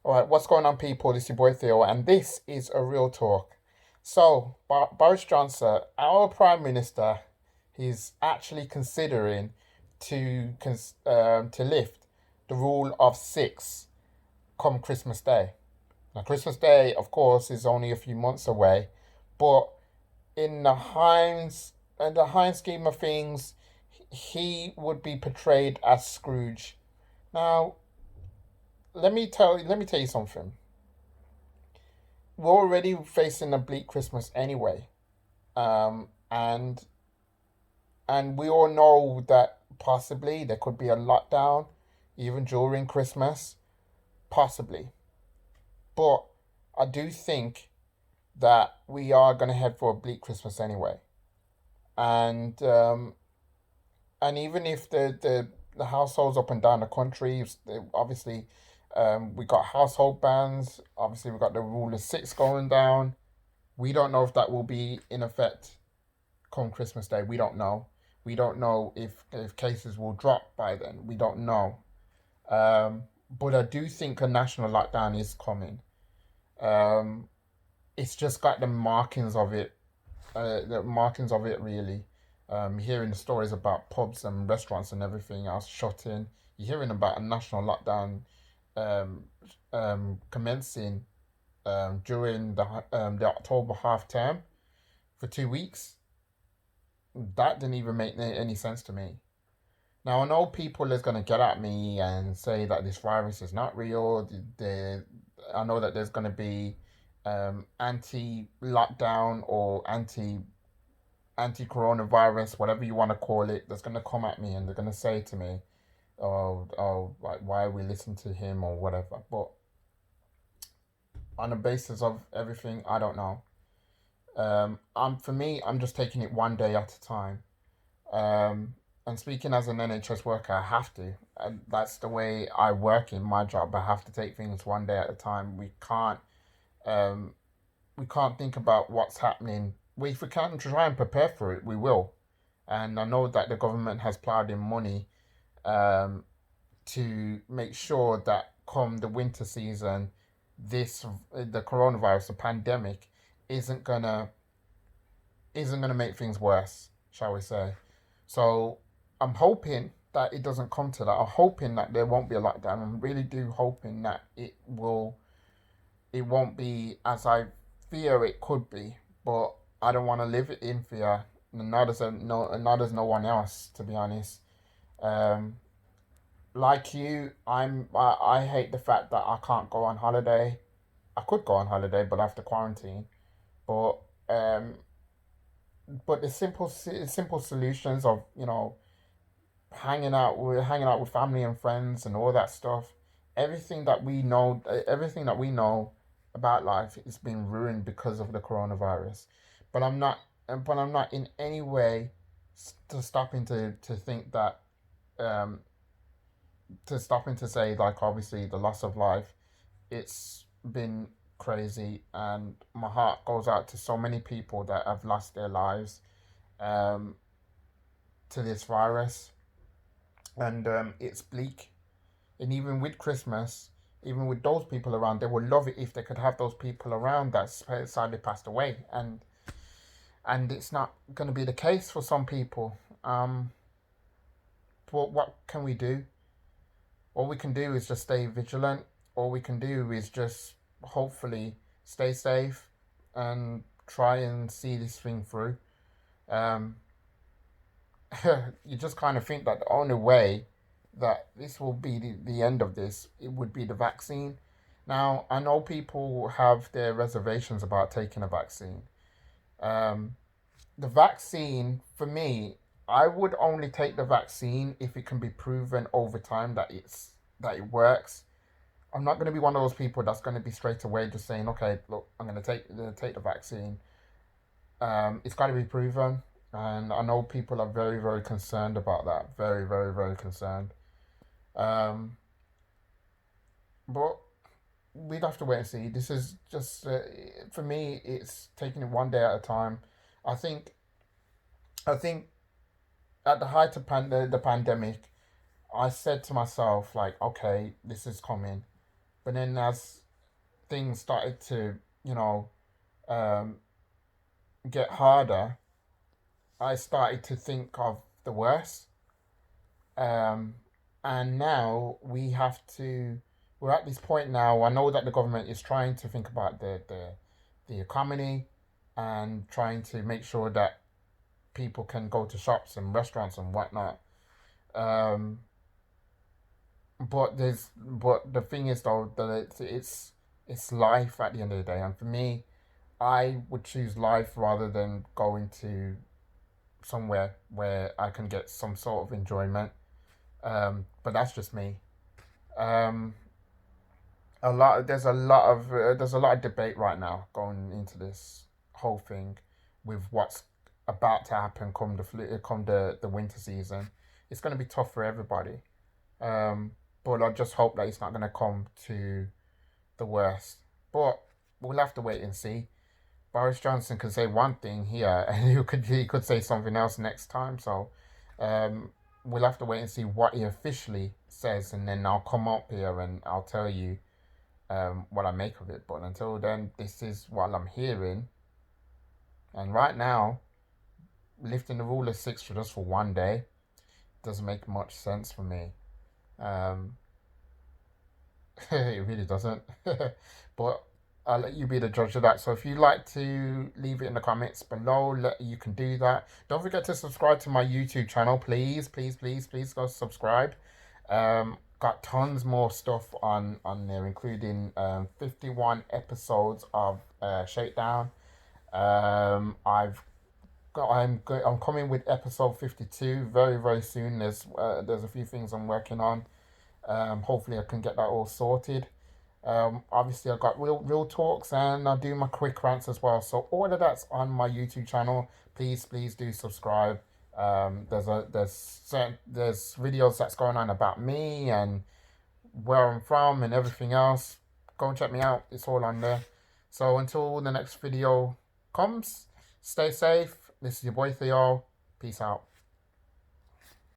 All right, what's going on, people? This is your boy Theo, and this is a real talk. So, Boris Johnson, our Prime Minister, he's actually considering to lift the rule of six come Christmas Day. Now, Christmas Day, of course, is only a few months away, but in the Heinz scheme of things, he would be portrayed as Scrooge. Now, let me tell you something. We're already facing a bleak Christmas anyway, and we all know that possibly there could be a lockdown even during Christmas, possibly. But I do think that we are gonna head for a bleak Christmas anyway, and and even if the households up and down the country, obviously, we got household bans. Obviously, we got the rule of six going down. We don't know if that will be in effect come Christmas Day. We don't know. We don't know if cases will drop by then. We don't know. But I do think a national lockdown is coming. Um, it's just got the markings of it really. Hearing the stories about pubs and restaurants and everything else shutting. You're hearing about a national lockdown um, commencing during the October half term for 2 weeks. That didn't even make any sense to me. Now I know people is gonna get at me and say that this virus is not real. I know that there's gonna be anti-lockdown or anti-coronavirus, whatever you want to call it. That's gonna come at me and they're gonna say to me, like why are we listening to him or whatever. But on the basis of everything, I don't know. For me, I'm just taking it one day at a time. Um, and speaking as an NHS worker, I have to. And that's the way I work in my job. I have to take things one day at a time. Um, we can't think about what's happening. If we can try and prepare for it, we will. And I know that the government has plowed in money um, to make sure that come the winter season, the coronavirus, the pandemic, isn't gonna isn't gonna make things worse, shall we say? So I'm hoping that it doesn't come to that. I'm hoping that there won't be a lockdown. I'm really do hoping that it won't be as I fear it could be. But I don't want to live in fear. Nor does no one else, to be honest. Um, like you, I hate the fact that I can't go on holiday. I could go on holiday, but I have to quarantine. But um, but the simple solutions of hanging out with family and friends and all that stuff, everything that we know about life is being ruined because of the coronavirus. But I'm not in any way stopping to think that um stopping to say, like, obviously the loss of life, it's been crazy, and my heart goes out to so many people that have lost their lives um to this virus. And it's bleak. And even with Christmas, even with those people around, they would love it if they could have those people around that sadly passed away. And it's not going to be the case for some people. But what can we do? All we can do is just stay vigilant. All we can do is just hopefully stay safe and try and see this thing through. Um, you just kind of think that the only way that this will be the end of this, it would be the vaccine. Now, I know people have their reservations about taking a vaccine. Um, the vaccine, for me, I would only take the vaccine if it can be proven over time that that it works. I'm not going to be one of those people that's going to be straight away just saying, okay, look, I'm going to take the vaccine. It's got to be proven, and I know people are very, very concerned about that. Very, very, very concerned. Um, but we'd have to wait and see. This is just for me. It's taking it one day at a time. I think. I think at the height of the pandemic, I said to myself, like, okay, this is coming. But then as things started to, you know, um, get harder, I started to think of the worst. Um, and now we're at this point now. I know that the government is trying to think about the economy and trying to make sure that people can go to shops and restaurants and whatnot. Um, but the thing is though that it's life at the end of the day, and for me, I would choose life rather than going to somewhere where I can get some sort of enjoyment. But that's just me. Um, there's a lot of debate right now going into this whole thing with what's about to happen come the winter season. It's going to be tough for everybody. Um, but I just hope that it's not going to come to the worst. But we'll have to wait and see. Boris Johnson can say one thing here, and he could say something else next time. So um, we'll have to wait and see what he officially says, and then I'll come up here and I'll tell you what I make of it. But until then, this is what I'm hearing. And right now, lifting the rule of six for just for one day doesn't make much sense for me. Um, it really doesn't. But I'll let you be the judge of that. So if you'd like to leave it in the comments below, you can do that. Don't forget to subscribe to my YouTube channel, please, please, please, please go subscribe. Got tons more stuff on there, including 51 episodes of Shakedown. I'm coming with episode 52 very very soon. There's a few things I'm working on. Hopefully I can get that all sorted. Obviously I got real talks and I do my quick rants as well. So all of that's on my YouTube channel. Please please do subscribe. There's videos that's going on about me and where I'm from and everything else. Go and check me out. It's all on there. So until the next video comes, stay safe. This is your boy Theo. Peace out.